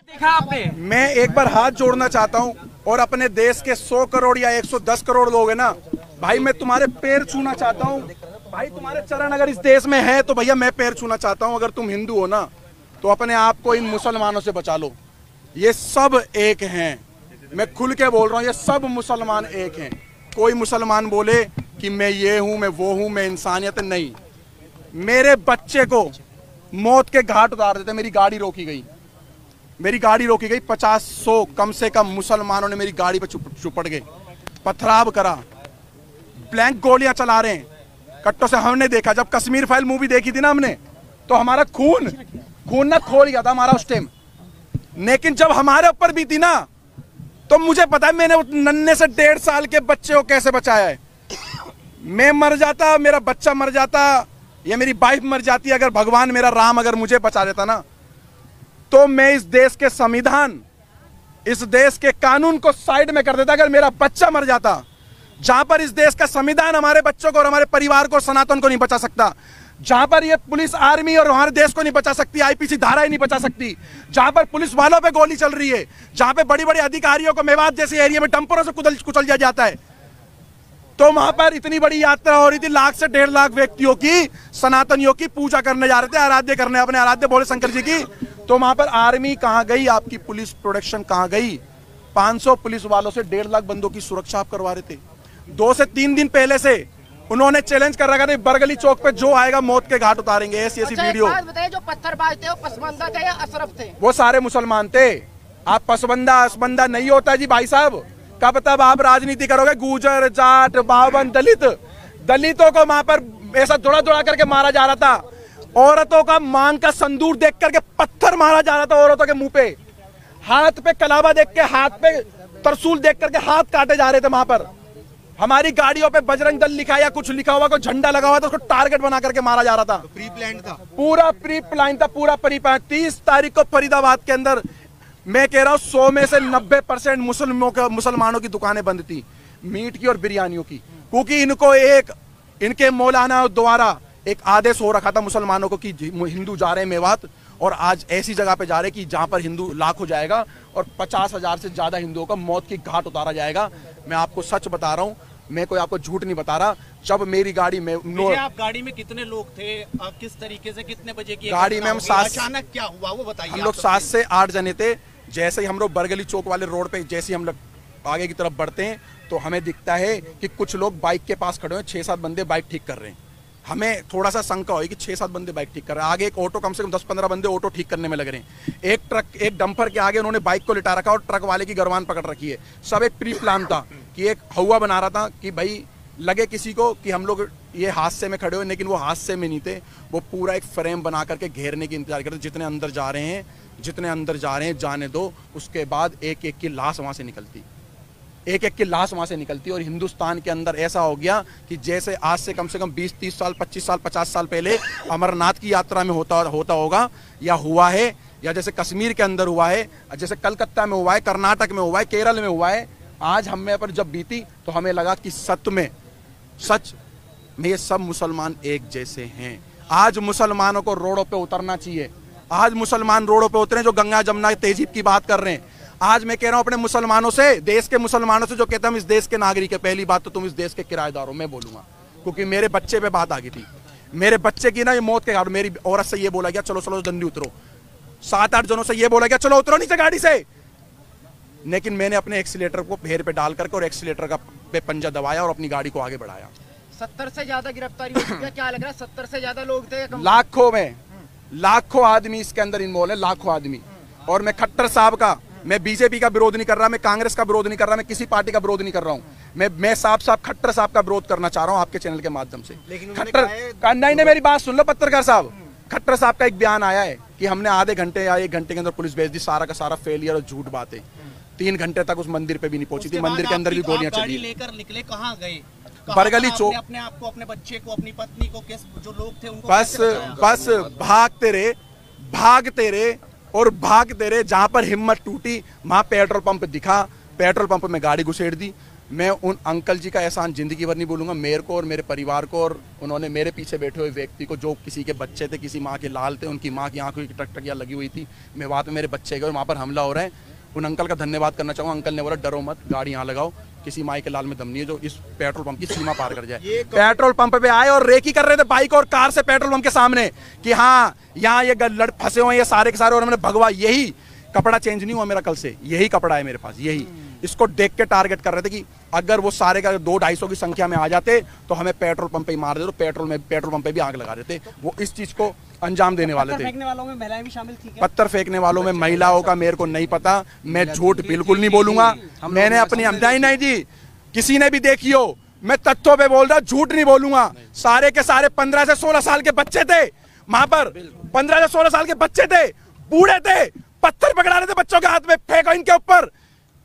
देखा आपने? मैं एक बार हाथ जोड़ना चाहता हूं और अपने देश के 100 करोड़ या 110 करोड़ लोग हैं ना भाई, मैं तुम्हारे पैर छूना चाहता हूं भाई। तुम्हारे चरण अगर इस देश में है तो भैया मैं पैर छूना चाहता हूं। अगर तुम हिंदू हो ना तो अपने आप को इन मुसलमानों से बचा लो। ये सब एक हैं, मैं खुल के बोल रहा हूं, ये सब मुसलमान एक हैं। कोई मुसलमान बोले कि मैं ये हूं, मैं वो हूं, मैं इंसानियत नहीं। मेरे बच्चे को मौत के घाट उतार देते। मेरी गाड़ी रोकी गई, 50-100 कम से कम मुसलमानों ने मेरी गाड़ी पे चुपड़ गए, पथराव करा, ब्लैंक गोलियां चला रहे हैं कट्टों से। हमने देखा जब कश्मीर फाइल मूवी देखी थी ना हमने, तो हमारा खून ना खोल गया था हमारा उस टाइम। लेकिन जब हमारे ऊपर भी थी ना, तो मुझे पता है मैंने उस नन्हे से 1.5 साल के बच्चे को कैसे बचाया है। मैं मर जाता, मेरा बच्चा मर जाता, या मेरी वाइफ मर जाती, अगर भगवान मेरा राम अगर मुझे बचा देता ना, तो मैं इस देश के संविधान, इस देश के कानून को साइड में कर देता। अगर मेरा बच्चा मर जाता, जहां पर इस देश का संविधान हमारे बच्चों को और हमारे परिवार को, सनातन को नहीं बचा सकता, जहां पर ये पुलिस आर्मी और हमारे देश को नहीं बचा सकती, आईपीसी धारा ही नहीं बचा सकती, जहां पर पुलिस वालों पे गोली चल रही है, जहां पे बड़ी बड़ी अधिकारियों को मेवात जैसे एरिया में डंपरों से कुचल दिया जाता है, तो वहां पर इतनी बड़ी यात्रा हो रही थी, 1 से 1.5 लाख व्यक्तियों की, सनातनियों की पूजा करने जा रहे थे, आराध्य करने, अपने आराध्य भोले शंकर जी की। तो वहां पर आर्मी कहां गई, आपकी पुलिस प्रोटेक्शन कहां गई? 500 पुलिस वालों से 1.5 लाख बंदों की सुरक्षा आप करवा रहे थे। 2 से 3 दिन पहले से उन्होंने चैलेंज कर रखा था, बरगली चौक पे जो आएगा मौत के घाट उतारेंगे। ऐसी वीडियो। बताइए, जो पत्थरबाज थे वो पसबंदा थे या अशरफ थे? वो सारे मुसलमान थे। आप पसबंदा नहीं होता जी भाई साहब। कब तब आप राजनीति करोगे? गुजर, जाट, बावन, दलितों को वहां पर ऐसा दौड़ा करके मारा जा रहा था। औरतों का मांग का संदूर देख करके पत्थर मारा जा रहा था औरतों के मुंह पे। हाथ पे कलावा देख के, हाथ पे तरसूल देख करके हाथ काटे जा रहे थे वहां पर। हमारी गाड़ियों पे बजरंग दल लिखा या कुछ लिखा हुआ, कोई झंडा लगा हुआ था, उसको टारगेट बना करके मारा जा रहा था। प्री प्लान था, पूरा प्री प्लान था, पूरा प्री प्लान। 30 तारीख को फरीदाबाद के अंदर, मैं कह रहा हूं 100 में से 90% मुसलमानों की दुकानें बंद थी, मीट की और बिरयानियों की, क्योंकि इनको इनके मौलाना द्वारा एक आदेश हो रखा था मुसलमानों को कि हिंदू जा रहे हैं मेवात, और आज ऐसी जगह पे जा रहे कि जहां पर हिंदू लाख हो जाएगा और 50,000 से ज्यादा हिंदुओं का मौत की घाट उतारा जाएगा। मैं आपको सच बता रहा हूं, मैं कोई आपको झूठ नहीं बता रहा। जब मेरी गाड़ी में आप गाड़ी में कितने लोग थे, किस तरीके से, कितने बजे की गाड़ी में हम 7, अचानक क्या हुआ वो बताइए। हम लोग 7 से 8 जने थे। जैसे ही हम लोग बरगली चौक वाले रोड पे जैसे ही हम लोग आगे की तरफ बढ़ते हैं, तो हमें दिखता है कि कुछ लोग बाइक के पास खड़े हैं, 6-7 बंदे बाइक ठीक कर रहे हैं। हमें थोड़ा सा शंका हुई कि 6-7 बंदे बाइक ठीक कर रहे हैं। आगे एक ऑटो, कम से कम 10-15 बंदे ऑटो ठीक करने में लग रहे हैं। एक डंपर के आगे उन्होंने बाइक को लिटा रखा और ट्रक वाले की गरवान पकड़ रखी है। सब एक प्री प्लान था कि एक हवा बना रहा था कि भाई लगे किसी को कि हम लोग ये हादसे में खड़े हुए, लेकिन वो हादसे में नहीं थे। वो पूरा एक फ्रेम बना करके घेरने की इंतजार करते, जितने अंदर जा रहे हैं जाने दो। उसके बाद एक की लाश वहां से निकलती, एक लाश वहां से निकलती। और हिंदुस्तान के अंदर ऐसा हो गया कि जैसे आज से कम 20-30 साल, 25 साल, 50 साल पहले अमरनाथ की यात्रा में होता होगा या हुआ है, या जैसे कश्मीर के अंदर हुआ है, जैसे कलकत्ता में हुआ है, कर्नाटक में हुआ है, केरल में हुआ है। आज हमें पर जब बीती तो हमें लगा कि सच में ये सब मुसलमान एक जैसे हैं। आज मुसलमानों को रोडों पे उतरना चाहिए। आज मुसलमान रोडों पे उतरे जो गंगा जमुना तहजीब की बात कर रहे हैं। आज मैं कह रहा हूं अपने मुसलमानों से, देश के मुसलमानों से, जो कहते हैं हम इस देश के नागरिक है, पहली बात तो तुम इस देश के किराएदार हो, मैं बोलूंगा, क्योंकि मेरे बच्चे पे बात आ गई थी। मेरे बच्चे की ना ये मौत के घाट, मेरी औरत से ये बोला गया चलो जल्दी उतरो, 7-8 जनों से ये बोला गया चलो उतरो नीचे गाड़ी से। लेकिन मैंने अपने एक्सीलेटर को पैर पे डाल करके और एक्सीलेटर का पे पंजा दबाया और अपनी गाड़ी को आगे बढ़ाया। 70 से ज्यादा गिरफ्तारी हो चुकी है, क्या लग रहा है? 70 से ज्यादा लोग थे, लाखों आदमी इसके अंदर इन्वॉल्व है, लाखों आदमी। और मैं खट्टर साहब का, मैं बीजेपी का विरोध नहीं कर रहा, मैं कांग्रेस का विरोध नहीं कर रहा, मैं किसी पार्टी का विरोध नहीं कर रहा हूं। मैं साफ खट्टर साहब का विरोद करना चाह रहा हूं आपके चैनल के माध्यम से। खट्टर नहीं, मेरी बात सुन लो पत्रकार साहब। खट्टर साहब का एक बयान आया है कि हमने आधे घंटे या 1 घंटे के अंदर पुलिस भेज दी, सारा का सारा फेलियर और झूठ बातें। 3 घंटे तक उस मंदिर पे भी नहीं पहुंची थी, मंदिर के अंदर भी गोलियां चली। लेकर निकले, कहां गए? बरगली चौक। अपने आप को, अपने बच्चे को, अपनी पत्नी को, जो लोग थे उनको बस भागते रहे। जहां पर हिम्मत टूटी वहां पेट्रोल पंप दिखा, पेट्रोल पंप में गाड़ी घुसेड़ दी। मैं उन अंकल जी का एहसान जिंदगी भर नहीं भूलूंगा, मेरे को और मेरे परिवार को, और उन्होंने मेरे पीछे बैठे हुए व्यक्ति को, जो किसी के बच्चे थे, किसी माँ के लाल थे, उनकी माँ की आंखों की टकटकियाँ लगी हुई थी, मैं वहाँ पे मेरे बच्चे गए, वहाँ पर हमला हो रहा है। उन अंकल का धन्यवाद करना चाहूँगा। अंकल ने बोला डरो मत, गाड़ी यहाँ लगाओ, किसी माई के लाल में दम नहीं है जो इस पेट्रोल पंप की सीमा पार कर जाए। पेट्रोल पंप पे आए और रेकी कर रहे थे बाइक और कार से पेट्रोल पंप के सामने कि हाँ यहाँ ये फंसे हुए ये सारे के सारे, और हमने भगवा, यही कपड़ा चेंज नहीं हुआ मेरा कल से, यही कपड़ा है मेरे पास, यही। इसको देख के टारगेट कर रहे थे कि अगर वो सारे का 200-250 की संख्या में आ जाते तो हमें पेट्रोल पंप पे ही मार देते, तो पेट्रोल पंप पे भी आग लगा देते। वो इस चीज को अंजाम देने वाले थे। पत्थर फेंकने वालों में महिलाएं भी शामिल थी क्या? पत्थर फेंकने वालों में महिलाओं का मेरे को नहीं पता, मैं झूठ बिल्कुल नहीं बोलूंगा। मैंने अपनी नहीं जी, किसी ने भी देखी हो, मैं तथ्यों पे बोल रहा, झूठ नहीं बोलूंगा। सारे के सारे 15 से 16 साल के बच्चे थे वहां पर, 15 से 16 साल के बच्चे थे, बूढ़े थे, पत्थर पकड़ा रहे थे बच्चों के हाथ में, फेंको इनके ऊपर।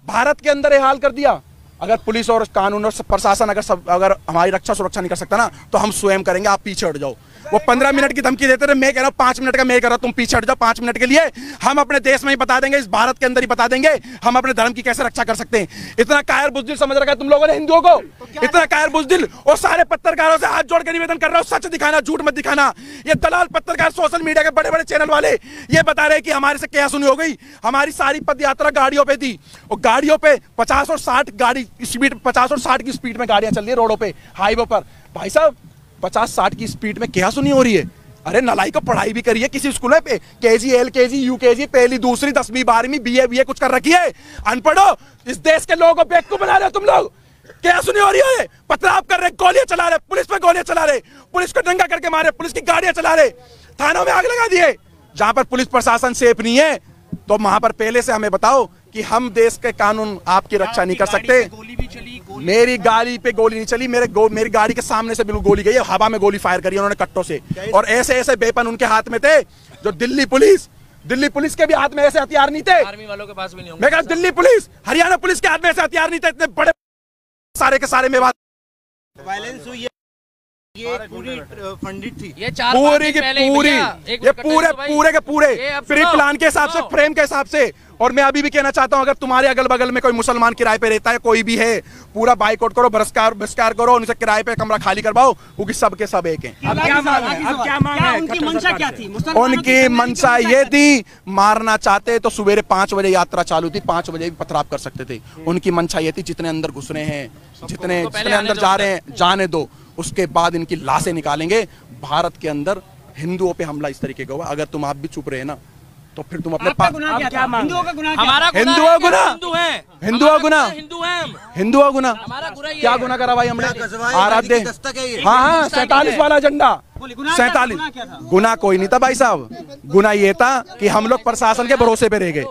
भारत के अंदर ये हाल कर दिया। अगर पुलिस और कानून और प्रशासन अगर हमारी रक्षा सुरक्षा नहीं कर सकता ना, तो हम स्वयं करेंगे, आप पीछे हट जाओ। वो 15 मिनट की धमकी देते थे, मैं कह रहा हूँ 5 मिनट का मैं कह रहा हूँ, तुम पीछे हट जाओ 5 मिनट के लिए। हम अपने देश में ही बता देंगे, इस भारत के अंदर ही बता देंगे हम अपने धर्म की कैसे रक्षा कर सकते हैं। इतना कायर बुजदिल समझ रखा है तुम लोगों ने हिंदुओं को, इतना कायर बुजदिल। और सारे पत्रकारों से हाथ जोड़ के निवेदन कर रहा हूँ, सच दिखाना, झूठ मत दिखाना। ये दलाल पत्रकार, सोशल मीडिया के बड़े बड़े चैनल वाले ये बता रहे कि हमारे से क्या सुनी हो गई। हमारी सारी पद यात्रा गाड़ियों पे थी, और गाड़ियों पे 50 और 60 गाड़ी स्पीड, 50 और 60 की स्पीड में गाड़ियां चल रही है रोडों पे, हाईवे पर। भाई साहब 50-60 की स्पीड में क्या सुनी हो रही है? अरे नलाई को पढ़ाई भी करिए किसी स्कूल में, केजी, एलकेजी, यूकेजी, पहली, दूसरी, 10वीं, 12वीं, बीए कुछ कर रखी है। अनपढ़ो, इस देश के लोगों को बेवकूफ बना रहे हो तुम लोग। क्या सुनी हो रही है? पथराव कर रहे, गोलियां चला रहे, पुलिस पे गोलियां चला रहे, पुलिस को दंगा करके मारे, पुलिस की गाड़ियां चला रहे, थानों में आग लगा दिए। जहां पर पुलिस प्रशासन सेफ नहीं है, तो वहां पर पहले से हमें बताओ कि हम देश के कानून आपकी रक्षा नहीं कर सकते। मेरी गाड़ी पे गोली नहीं चली, मेरी गाड़ी के सामने से बिल्कुल गोली गई है, हवा में गोली फायर करी उन्होंने कट्टों से। और ऐसे ऐसे वेपन उनके हाथ में थे, जो दिल्ली पुलिस के भी हाथ में ऐसे हथियार नहीं थे, आर्मी वालों के पास भी नहीं होंगे। मैं कहा दिल्ली पुलिस, हरियाणा पुलिस के हाथ में ऐसे हथियार नहीं थे, इतने बड़े सारे के सारे में वायलेंस हुई है। ये पूरी फंडित थी, ये 4 पूरी की पूरी, ये पूरे के पूरे प्री प्लान के हिसाब से, फ्रेम के हिसाब से। और मैं अभी भी कहना चाहता हूं, अगर तुम्हारे अगल बगल में कोई मुसलमान किराए पे रहता है, कोई भी है, पूरा बाइकआउट करो, बहिष्कार करो, उनसे किराए पे कमरा खाली करवाओ, क्योंकि सबके सब एक हैं। अब क्या मांग है? उनकी मंशा क्या थी? उनकी मंशा ये थी, मारना चाहते तो सवेरे 5 बजे यात्रा चालू थी, 5 बजे भी पथराव कर सकते थे। उनकी मंशा ये थी, जितने अंदर घुस रहे हैं, जितने अंदर जा रहे हैं, जाने दो, उसके बाद इनकी लाशें निकालेंगे। भारत के अंदर हिंदुओं पे हमला इस तरीके का हुआ। अगर तुम आप भी चुप रहे ना, तो फिर तुम अपने क्या मांग? हिंदुओं का गुनाह, हमारा हिंदुओं गुना, हिंदुओं गुना, हिंदुओं गुना, क्या गुना करा भाई हमने? आराध्य, हाँ 47 वाला झंडा, 47 गुना कोई नहीं था भाई साहब। गुना ये था कि हम लोग प्रशासन के भरोसे पे रह गए।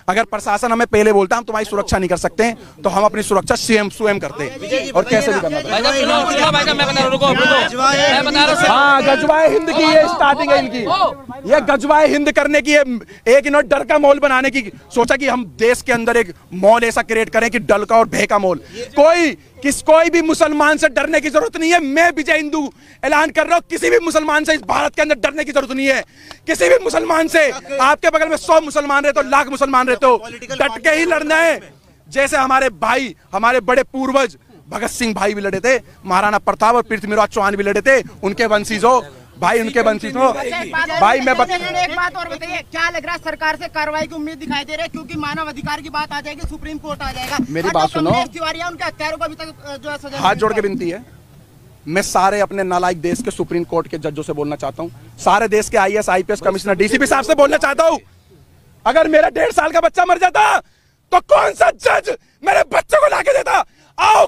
अगर प्रशासन हमें पहले बोलता हम तुम्हारी सुरक्षा नहीं कर सकते, तो हम अपनी सुरक्षा स्वयं करते, और कैसे भी करना। हाँ, गजवाए हिंद की ये स्टार्टिंग है इनकी, ये गजवाए हिंद करने की, एक इन्होंने डर का मॉल बनाने की सोचा कि हम देश के अंदर एक मॉल ऐसा क्रिएट करें कि डर का और भय का मॉल। कोई भी मुसलमान से डरने की जरूरत नहीं है। मैं विजय हिंदू ऐलान कर रहा हूँ, किसी भी मुसलमान से इस भारत के अंदर डरने की जरूरत नहीं है। किसी भी मुसलमान से, आपके बगल में 100 मुसलमान रहते हो, लाख मुसलमान रहते हो, डट के ही लड़ना है। जैसे हमारे भाई, हमारे बड़े पूर्वज भगत सिंह भाई भी लड़े थे, महाराणा प्रताप और पृथ्वीराज चौहान भी लड़े थे, उनके वंशीज हो भाई, उनके वंशीज हो भाई। मैं एक बात और बताइए, क्या लग रहा है सरकार से कार्रवाई की उम्मीद दिखाई दे रही है? क्योंकि मानव अधिकार की बात आ जाएगी, सुप्रीम कोर्ट आ जाएगा। मेरी बात सुनो, उनके हत्यारों को अभी तक जो है सजा। हाथ जोड़ के विनती है, मैं सारे अपने नालायक देश के सुप्रीम कोर्ट के जजों से बोलना चाहता हूँ, सारे देश के IAS IPS कमिश्नर DCP साहब से बोलना चाहता हूँ, अगर मेरा 1.5 साल का बच्चा मर जाता तो कौन सा जज मेरे बच्चे को लाके देता? आओ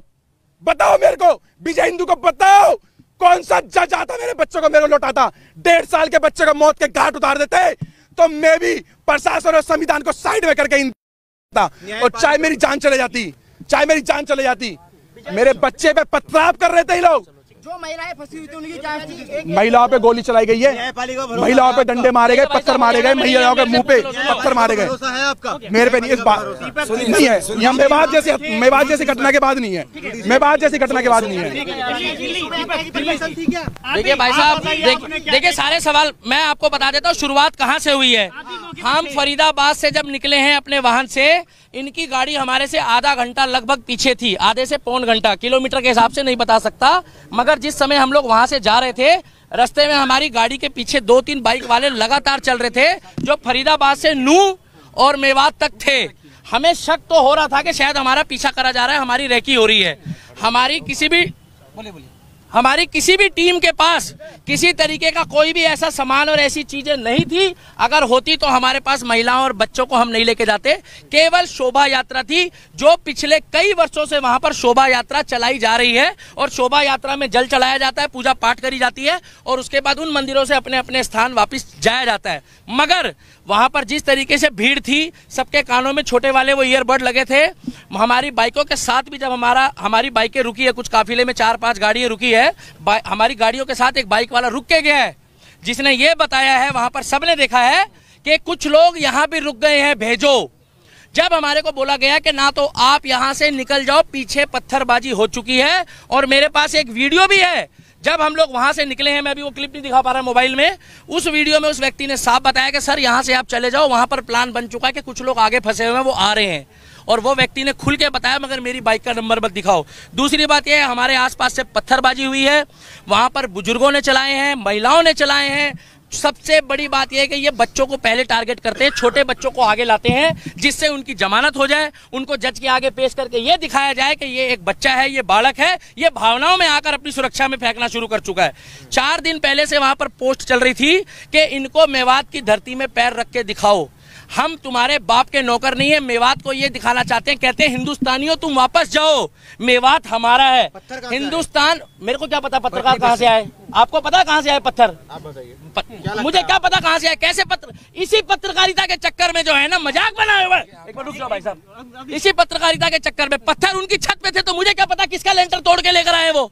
बताओ मेरे को, विजय हिंदू को बताओ, कौन सा जज आता मेरे बच्चों को मेरे को लौटाता? 1.5 साल के बच्चे को मौत के घाट उतार देते, तो मैं भी प्रशासन और संविधान को साइड में करके और चाहे मेरी जान चले जाती, मेरे बच्चे पे पथराव कर रहे थे ये लोग, जो महिलाएं फंसी हुई थी उनकी जांच की। महिलाओं पे गोली चलाई गई है, महिलाओं पे डंडे मारे गए, पत्थर मारे गए, महिलाओं के मुंह पे पत्थर मारे गए। मेरे पे नहीं, इस बात नहीं है, यह मेवात जैसी घटना के बाद नहीं है, मेवात जैसी घटना के बाद नहीं है। देखिए भाई साहब, देखिए सारे सवाल मैं आपको बता देता हूँ शुरुआत कहाँ से हुई है। हम फरीदाबाद से जब निकले हैं अपने वाहन से, इनकी गाड़ी हमारे से आधा घंटा लगभग पीछे थी, आधे से पौन घंटा, किलोमीटर के हिसाब से नहीं बता सकता, मगर जिस समय हम लोग वहां से जा रहे थे, रास्ते में हमारी गाड़ी के पीछे 2-3 बाइक वाले लगातार चल रहे थे, जो फरीदाबाद से नूह और मेवात तक थे। हमें शक तो हो रहा था कि शायद हमारा पीछा करा जा रहा है, हमारी रेकी हो रही है। हमारी किसी भी टीम के पास किसी तरीके का कोई भी ऐसा सामान और ऐसी चीजें नहीं थी। अगर होती तो हमारे पास महिलाओं और बच्चों को हम नहीं लेके जाते। केवल शोभा यात्रा थी, जो पिछले कई वर्षों से वहां पर शोभा यात्रा चलाई जा रही है, और शोभा यात्रा में जल चढ़ाया जाता है, पूजा पाठ करी जाती है, और उसके बाद उन मंदिरों से अपने अपने स्थान वापस जाया जाता है। मगर वहां पर जिस तरीके से भीड़ थी, सबके कानों में छोटे वाले वो ईयरबड लगे थे। हमारी बाइकों के साथ भी जब हमारी बाइकें रुकी है, कुछ काफिले में 4-5 गाड़ियां रुकी है, हमारी गाड़ियों के साथ एक बाइक वाला रुक के गया है, जिसने ये बताया है, वहां पर सबने देखा है कि कुछ लोग यहाँ भी रुक गए हैं, भेजो। जब हमारे को बोला गया कि ना तो आप यहाँ से निकल जाओ, पीछे पत्थरबाजी हो चुकी है, और मेरे पास एक वीडियो भी है जब हम लोग वहां से निकले हैं, मैं अभी वो क्लिप नहीं दिखा पा रहा मोबाइल में। उस वीडियो में उस व्यक्ति ने साफ बताया कि सर यहाँ से आप चले जाओ, वहां पर प्लान बन चुका है कि कुछ लोग आगे फंसे हुए हैं, वो आ रहे हैं, और वो व्यक्ति ने खुल के बताया, मगर मेरी बाइक का नंबर मत दिखाओ। दूसरी बात यह है, हमारे आसपास से पत्थरबाजी हुई है, वहां पर बुजुर्गों ने चलाए हैं, महिलाओं ने चलाए हैं। सबसे बड़ी बात यह है कि ये बच्चों को पहले टारगेट करते हैं, छोटे बच्चों को आगे लाते हैं, जिससे उनकी जमानत हो जाए, उनको जज के आगे पेश करके ये दिखाया जाए कि ये एक बच्चा है, ये बालक है, ये भावनाओं में आकर अपनी सुरक्षा में फेंकना शुरू कर चुका है। 4 दिन पहले से वहां पर पोस्ट चल रही थी कि इनको मेवात की धरती में पैर रख के दिखाओ, हम तुम्हारे बाप के नौकर नहीं है। मेवात को ये दिखाना चाहते हैं, कहते हैं हिंदुस्तानियों तुम वापस जाओ, मेवात हमारा है। हिंदुस्तान, मेरे को क्या पता पत्रकार कहाँ से आए, आपको पता कहाँ से आए पत्थर? आप बताइए। मुझे क्या पता कहाँ से आए, कैसे पत्र, इसी पत्रकारिता के चक्कर में जो है ना मजाक बनाए हुए। एक मिनट रुक जाओ भाई साहब, इसी पत्रकारिता के चक्कर में पत्थर उनकी छत पे थे, तो मुझे क्या पता किसका लेंटर तोड़ के लेकर आए वो।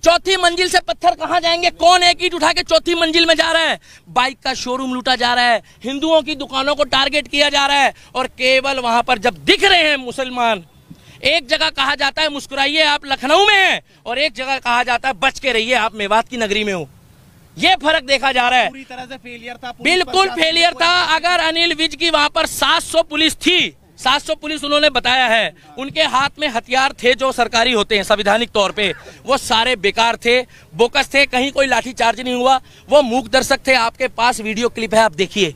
4थी मंजिल से पत्थर कहां जाएंगे, कौन एक ईंट उठा के 4थी मंजिल में जा रहा है? बाइक का शोरूम लूटा जा रहा है, हिंदुओं की दुकानों को टारगेट किया जा रहा है, और केवल वहां पर जब दिख रहे हैं मुसलमान, एक जगह कहा जाता है मुस्कुराइए आप लखनऊ में हैं, और एक जगह कहा जाता है बच के रहिए आप मेवात की नगरी में हो। ये फर्क देखा जा रहा है। पूरी तरह से फेलियर था, बिल्कुल फेलियर था। अगर अनिल विज की वहां पर 700 पुलिस थी, 700 पुलिस उन्होंने बताया है, उनके हाथ में हथियार थे जो सरकारी होते हैं संवैधानिक तौर पे, वो सारे बेकार थे, बोकस थे, कहीं कोई लाठी चार्ज नहीं हुआ, वो मूक दर्शक थे। आपके पास वीडियो क्लिप है, आप देखिए।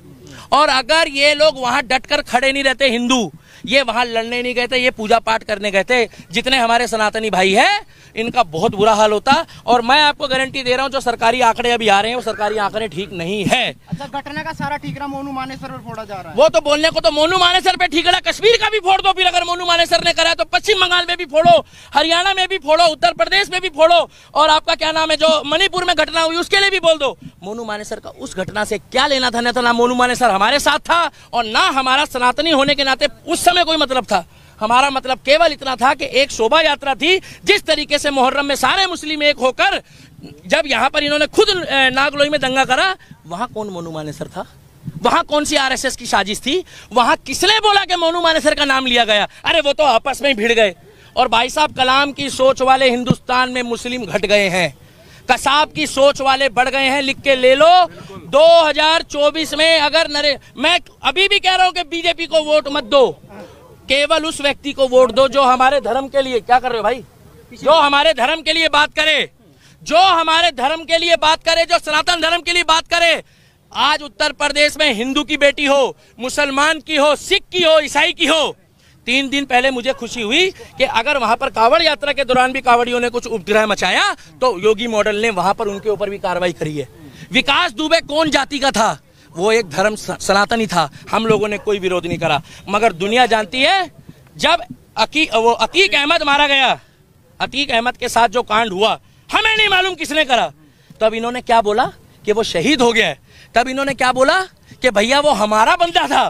और अगर ये लोग वहां डटकर खड़े नहीं रहते, हिंदू ये वहां लड़ने नहीं गए थे, ये पूजा पाठ करने गए थे, जितने हमारे सनातनी भाई हैं इनका बहुत बुरा हाल होता। और मैं आपको गारंटी दे रहा हूं, जो सरकारी आंकड़े अभी आ रहे हैं वो सरकारी आंकड़े ठीक नहीं है। अच्छा, घटना का सारा ठीकरा मोनू मानेसर पर फोड़ा जा रहा है। वो तो बोलने को तो मोनू मानेसर पे ठीकरा कश्मीर का भी फोड़ दो, फिर अगर मोनू मानेसर ने करा है तो पश्चिम बंगाल में भी फोड़ो, हरियाणा में भी फोड़ो, उत्तर प्रदेश में भी फोड़ो, और आपका क्या नाम है जो मणिपुर में घटना हुई उसके लिए भी बोल दो। मोनू मानेसर का उस घटना से क्या लेना था? न तो ना मोनू मानेसर हमारे साथ था, और ना हमारा सनातनी होने के नाते उस समय कोई मतलब था। हमारा मतलब केवल इतना था कि एक शोभा यात्रा थी। जिस तरीके से मुहर्रम में सारे मुस्लिम एक होकर, जब यहाँ पर इन्होंने खुद नागलोई में दंगा करा, वहां कौन मोनू मानेसर था? वहां कौन सी आरएसएस की साजिश थी? वहां किसने बोला कि मोनू मानेसर का नाम लिया गया? अरे वो तो आपस में ही भिड़ गए। और भाई साहब, कलाम की सोच वाले हिंदुस्तान में मुस्लिम घट गए हैं, कसाब की सोच वाले बढ़ गए हैं। लिख के ले लो, 2024 में अगर मैं अभी भी कह रहा हूं कि बीजेपी को वोट मत दो, केवल उस व्यक्ति को वोट दो जो हमारे धर्म के लिए, क्या कर रहे हो भाई, जो हमारे धर्म के लिए बात करे, जो हमारे धर्म के लिए बात करे, जो सनातन धर्म के लिए बात करे। आज उत्तर प्रदेश में हिंदू की बेटी हो, मुसलमान की हो, सिख की हो, ईसाई की हो। 3 दिन पहले मुझे खुशी हुई कि अगर वहां पर कांवड़ यात्रा के दौरान भी कांवड़ियों ने कुछ उपद्रव मचाया तो योगी मॉडल ने वहां पर उनके ऊपर भी कार्रवाई करी है। विकास दुबे कौन जाति का था? वो एक धर्म सनातनी था, हम लोगों ने कोई विरोध नहीं करा। मगर दुनिया जानती है, जब अतीक अहमद मारा गया, अतीक अहमद के साथ जो कांड हुआ, हमें नहीं मालूम किसने करा, तब इन्होंने क्या बोला कि वो शहीद हो गया है। तब इन्होंने क्या बोला कि भैया वो हमारा बंदा था।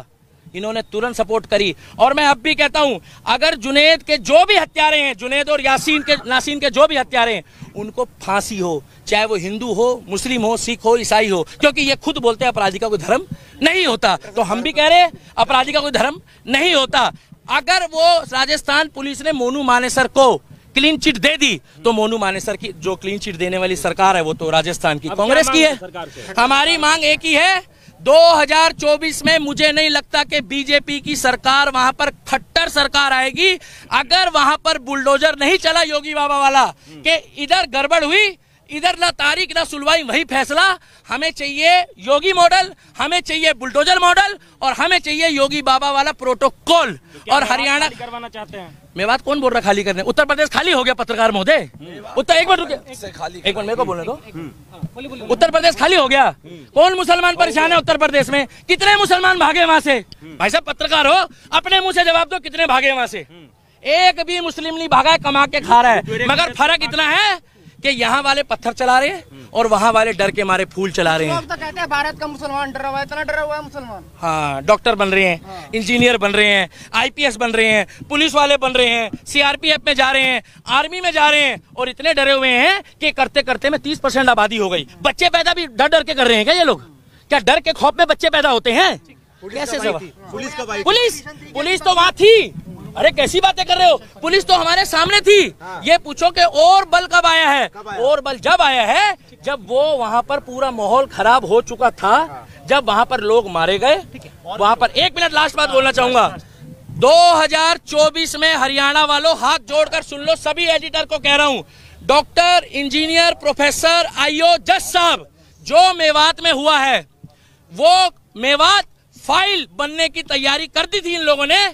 इन्होंने तुरंत सपोर्ट करी। और मैं अब भी कहता हूं, अगर जुनैद के जो भी हत्यारे हैं, जुनैद और नासीन के जो भी हत्यारे हैं, उनको फांसी हो, चाहे वो हिंदू हो, मुस्लिम हो, सिख हो, ईसाई हो, क्योंकि ये खुद बोलते हैं अपराधी का कोई धर्म नहीं होता। तो हम भी कह रहे हैं अपराधी का कोई धर्म नहीं होता। अगर वो राजस्थान पुलिस ने मोनू मानेसर को क्लीन चिट दे दी, तो मोनू मानेसर की जो क्लीन चिट देने वाली सरकार है वो तो राजस्थान की कांग्रेस की है। हमारी मांग एक ही है, 2024 में मुझे नहीं लगता कि बीजेपी की सरकार वहां पर खट्टर सरकार आएगी। अगर वहां पर बुलडोजर नहीं चला योगी बाबा वाला कि इधर गड़बड़ हुई, इधर ना तारीख ना सुनवाई, वही फैसला। हमें चाहिए योगी मॉडल, हमें चाहिए बुलडोजर मॉडल, और हमें चाहिए योगी बाबा वाला प्रोटोकॉल। और हरियाणा करवाना चाहते हैं। मेवात कौन बोल रहा खाली करने? उत्तर प्रदेश खाली हो गया पत्रकार महोदय। उत्तर एक मिनट रुकिए, एक मिनट मेरे को बोलने दो। उत्तर प्रदेश खाली हो गया। कौन मुसलमान परेशान है उत्तर प्रदेश में? कितने मुसलमान भागे वहां से? भाई साहब पत्रकार हो, अपने मुंह से जवाब दो, कितने भागे वहां से? एक भी मुस्लिम नहीं भागा है, कमा के खा रहा है। मगर फर्क इतना है कि यहाँ वाले पत्थर चला रहे हैं और वहाँ वाले डर के मारे फूल चला रहे हैं। लोग तो कहते हैं भारत का मुसलमान डरा हुआ है, इतना डरा हुआ है मुसलमान। हाँ, डॉक्टर बन रहे हैं, इंजीनियर बन रहे हैं, आईपीएस बन रहे हैं, पुलिस वाले बन रहे हैं, सीआरपीएफ में जा रहे हैं, आर्मी में जा रहे हैं, और इतने डरे हुए हैं कि करते करते में 30% आबादी हो गई। बच्चे पैदा भी डर डर के कर रहे हैं क्या ये लोग? क्या डर के खौफ में बच्चे पैदा होते हैं? कैसे सब? पुलिस तो वहाँ थी। अरे कैसी बातें कर रहे हो? पुलिस तो हमारे सामने थी। ये पूछो कि और बल कब आया है? और बल जब आया है जब वो वहां पर पूरा माहौल खराब हो चुका था, जब वहां पर लोग मारे गए। वहां पर एक मिनट लास्ट बात बोलना चाहूंगा। 2024 में हरियाणा वालों हाथ जोड़कर सुन लो, सभी एडिटर को कह रहा हूं, डॉक्टर, इंजीनियर, प्रोफेसर, आईओ, जज साहब, जो मेवात में हुआ है वो मेवात फाइल बनने की तैयारी कर दी थी इन लोगों ने,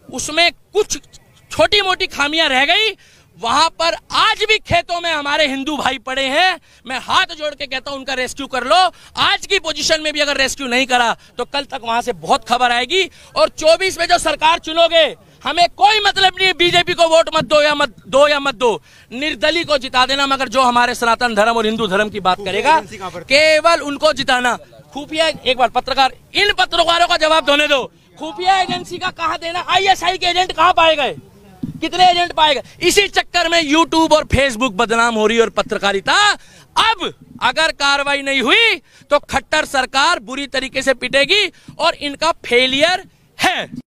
उसमें कुछ छोटी मोटी खामियां रह गई। वहां पर आज भी खेतों में हमारे हिंदू भाई पड़े हैं। मैं हाथ जोड़ के कहता हूं उनका रेस्क्यू कर लो। आज की पोजीशन में भी अगर रेस्क्यू नहीं करा तो कल तक वहां से बहुत खबर आएगी। और 24 में जो सरकार चुनोगे, हमें कोई मतलब नहीं है बीजेपी को वोट मत दो या मत दो, निर्दलीय को जिता देना। मगर जो हमारे सनातन धर्म और हिंदू धर्म की बात करेगा, केवल उनको जिताना। खुफिया, एक बार पत्रकार, इन पत्रकारों का जवाब देने दो, खुफिया एजेंसी का कहां देना? आईएसआई के एजेंट कहां पाए गए? कितने एजेंट पाए गए? इसी चक्कर में यूट्यूब और फेसबुक बदनाम हो रही है और पत्रकारिता। अब अगर कार्रवाई नहीं हुई तो खट्टर सरकार बुरी तरीके से पिटेगी और इनका फेलियर है।